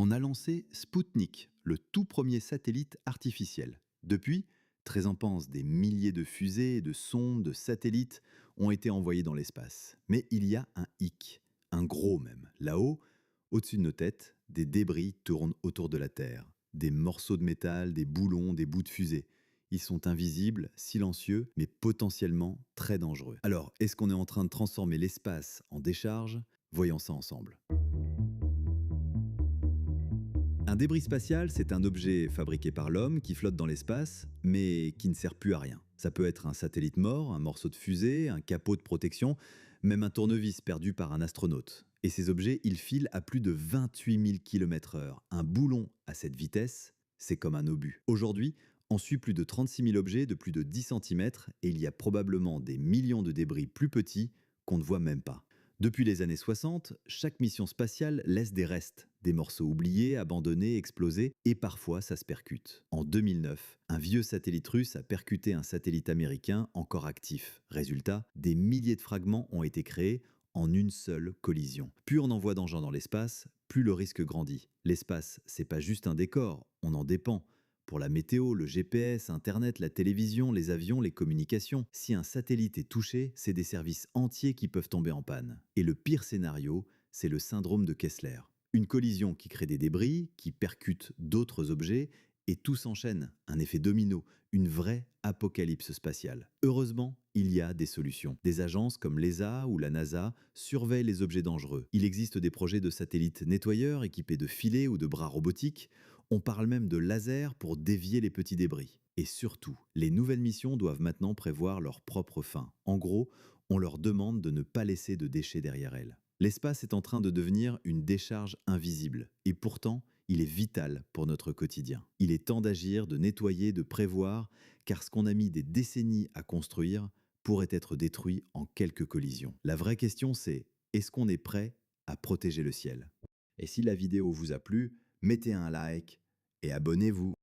on a lancé Spoutnik, le tout premier satellite artificiel. Depuis, très en pense, des milliers de fusées, de sondes, de satellites ont été envoyés dans l'espace. Mais il y a un hic, un gros même. Là-haut, au-dessus de nos têtes, des débris tournent autour de la Terre. Des morceaux de métal, des boulons, des bouts de fusée. Ils sont invisibles, silencieux, mais potentiellement très dangereux. Alors, est-ce qu'on est en train de transformer l'espace en décharge? Voyons ça ensemble. Un débris spatial, c'est un objet fabriqué par l'homme qui flotte dans l'espace, mais qui ne sert plus à rien. Ça peut être un satellite mort, un morceau de fusée, un capot de protection, même un tournevis perdu par un astronaute. Et ces objets, ils filent à plus de 28 000 km/h. Un boulon à cette vitesse, c'est comme un obus. Aujourd'hui, on suit plus de 36 000 objets de plus de 10 cm et il y a probablement des millions de débris plus petits qu'on ne voit même pas. Depuis les années 60, chaque mission spatiale laisse des restes, des morceaux oubliés, abandonnés, explosés, et parfois ça se percute. En 2009, un vieux satellite russe a percuté un satellite américain encore actif. Résultat, des milliers de fragments ont été créés en une seule collision. Plus on envoie d'engins dans l'espace, plus le risque grandit. L'espace, c'est pas juste un décor, on en dépend. Pour la météo, le GPS, Internet, la télévision, les avions, les communications, si un satellite est touché, c'est des services entiers qui peuvent tomber en panne. Et le pire scénario, c'est le syndrome de Kessler. Une collision qui crée des débris, qui percute d'autres objets, et tout s'enchaîne, un effet domino, une vraie apocalypse spatiale. Heureusement, il y a des solutions. Des agences comme l'ESA ou la NASA surveillent les objets dangereux. Il existe des projets de satellites nettoyeurs équipés de filets ou de bras robotiques. On parle même de lasers pour dévier les petits débris. Et surtout, les nouvelles missions doivent maintenant prévoir leur propre fin. En gros, on leur demande de ne pas laisser de déchets derrière elles. L'espace est en train de devenir une décharge invisible. Et pourtant, il est vital pour notre quotidien. Il est temps d'agir, de nettoyer, de prévoir, car ce qu'on a mis des décennies à construire pourrait être détruit en quelques collisions. La vraie question c'est, est-ce qu'on est prêt à protéger le ciel? Et si la vidéo vous a plu, mettez un like et abonnez-vous.